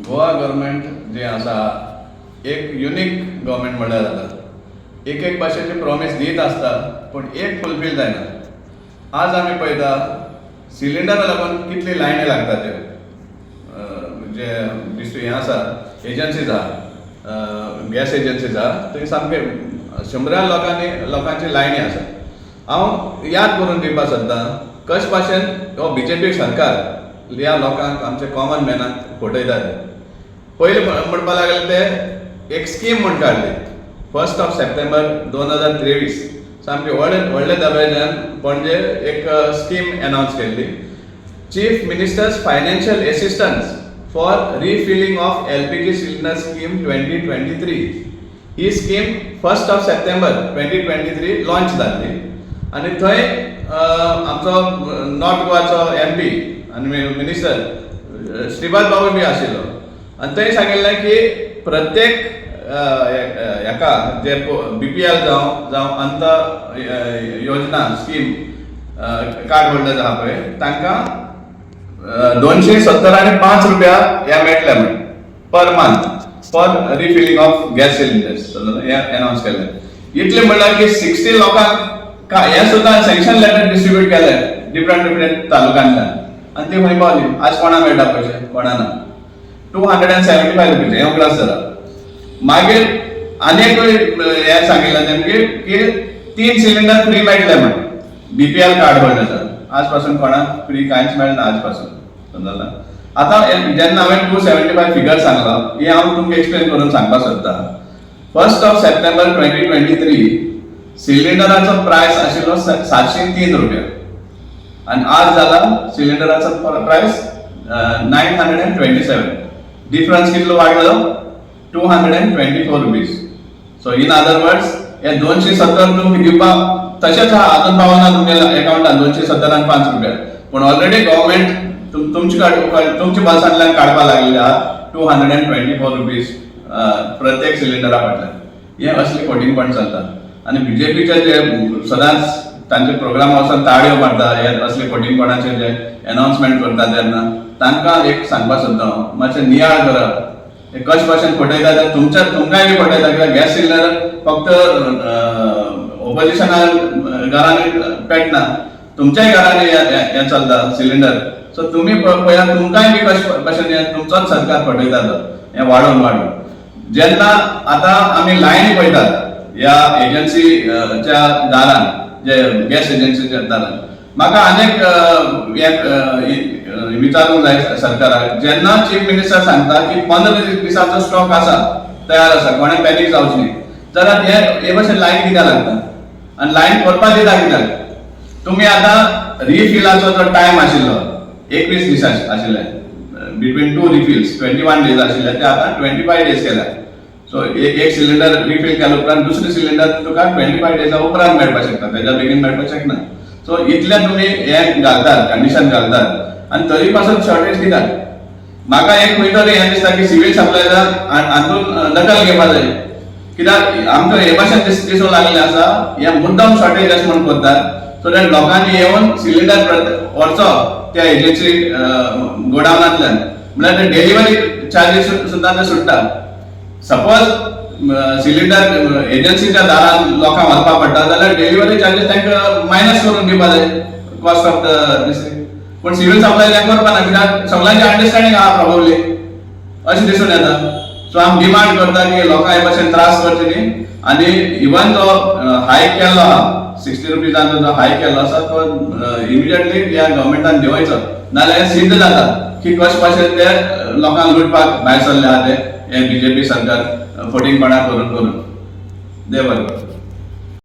Goa government जे आसा एक युनिक गव्हर्मेंट म्हणल्यार जाता. एक भाशेची प्रॉमिस दीत आसता पूण एक फुलफील जायना. आज आमी पळयता सिलिंडरा लागून कितली लायनी लागता ते जे हें आसा एजन्सीज आहा गॅस एजन्सीज आहा थंय सामके 100 लोकांची लायनी आसा. हांव याद करून दिवपाक सोदतां कशे भाशेन हो BJP सरकार ह्या लोकांक आमचे कॉमन मॅनाक फटयता ते. पयलीं म्हणपाक लागले ते एक स्कीम म्हण काडली 1 सप्टेंबर 2023 सामके व्हडले दबाज्यान पणजे एक स्कीम अनाउन्स केल्ली. Chief ministers financial assistance for refilling of LPG cylinder scheme 2023. ही स्कीम 1 सप्टेंबर 2023 लॉन्च जाल्ली आनी थंय आमचो नॉर्थ गोवाचो MP आनी मिनिस्टर श्रीपाद बाबू बी आशिल्लो आनी थंय सांगिल्लें की प्रत्येक हेका जे BPL जावं अंत योजना स्कीम कार्ड होल्डर्स आहा पळय तांकां 275 रुपया ह्या मेळटले म्हण per month for refilling of gas cylinders हें अनाउन्स केलें. इतलें म्हणल्यार की 60 लोकांक हें सुद्दां सँक्शन लेटर डिस्ट्रिब्यूट केलें डिफरंट तालुक्यांतल्यान आनी ती खंय पावली. आज कोणा मेळटा पयशे कोणाना 275 रुपीज हें उगडास जाला. मागीर आनीक हें सांगिल्लें तेमगे की 3 सिलिंडर फ्री मेळटले म्हण BPL कार्ड होल्डर्साक. आज पासून कोणाक फ्री कांयच मेळना आज पासून समजला. आतां जेन्ना हांवें 275 फिगर सांगलो हे हांव तुमकां एक्सप्लेन करून सांगपाक सोदतां. 1 सप्टेंबर 2023 सिलिंडराचो प्रायस आशिल्लो 703 रुपया आनी आज जाला सिलिंडराचो प्रायस 927. डिफरन्स कितलो वाडलो 224 rupees. So in other words हे 270 तुमकां दिवपाक तशेंच आहा अजून पावना तुमच्या एकाउंटान 275 रुपया. पूण ऑलरेडी गव्हर्मेंट तुमच्या बल्सांतल्यान काडपाक लागलेले आहा 224 रुपीज प्रत्येक सिलिंडरा फाटल्यान. हें असले खोटींपण चलता आनी BJPचे जे सदांच तांचे प्रोग्राम वचून ताळयो मारता हे असले खोटींपणाचे जे अनाउन्समेंट करता तेन्ना तांकां एक सांगपाक सोदता हांव मातशें नियाळ करप. हे कशे भाशेन फटयता ते तुमकांय बी फटयता कित्याक गॅस सिलिंडर फक्त ऑपोजिशना घरांनी पेटना तुमच्याय घरांनी हें चलता सिलिंडर. सो तुमी पळयात तुमकांय बी कशे भाशेन तुमचोच सरकार फटयता हें वाडोवन. जेन्ना आतां आमी लायनी पळयतात ह्या एजन्सीच्या दारान जे गॅस एजन्सीच्या दारान म्हाका आनीक विचारूंक जाय सरकाराक. जेन्ना चीफ मिनिस्टर सांगता की 15 दिसाचो स्टॉक आसा तयार आसा कोणें पॅनीक जावचें न्ही जाल्यार हे भाशेन लायन कित्याक लागता आनी लायन करपाक दिता कित्याक. तुमी आतां रिफिलाचो जो टायम आशिल्लो 21 दीस आशिल्ले बिटवीन 2 रिफिल्स 21 डेज आशिल्ले ते आतां 25 डेज केल्या. सो एक सिलिंडर रिफील केल्या उपरांत दुसरे सिलिंडर तुका 25 डेजा उपरांत मेळपाक शकता तेच्या बेगीन मेळपाक शकना. सो इतले तुमी हें घालतात कंडिशन घालतात आनी तरी पासून शॉर्टेज कित्याक. म्हाका एक खंय तरी हें दिसता की सिव्हील सप्लायजान हातून दखल घेवपाक जाय कित्याक आमकां हे भाशेन दिसूंक लागलें आसा हे मुद्दम शॉर्टेज अशें म्हूण करतात सो दॅट लोकांनी येवन सिलिंडर व्हरचो त्या एजन्सी गोडावनांतल्यान म्हळ्यार ते डेलिव्हरी चार्जीस सुद्दां ते सुट्टा. सपोज सिलिंडर एजन्सीच्या दारान लोकांक व्हरपाक पडटा जाल्यार डेलिव्हरी चार्जीस तांकां मायनस करून दिवपाक जाय कॉस्ट ऑफ द दिस. पूण सिव्हील सप्लाय हें करपाना कित्याक सगळ्यांची अंडरस्टँडींग आहा प्रॉब्ली अशें दिसून येता. सो आमी डिमांड करता की लोकांक हे भाशेन त्रास करचे न्ही आनी इवन जो हायक केल्लो आहा 60 रुपीजांचो जो हायक केल्लो आसा तो इमिडिएटली ह्या गव्हर्मेंटान देंवयचो नाल्यार हें सिद्ध जाता की कशे भाशेन ते लोकांक लुटपाक भायर सरले आहा ते हे BJP सरकार फटींगपणां करून. देव बरें.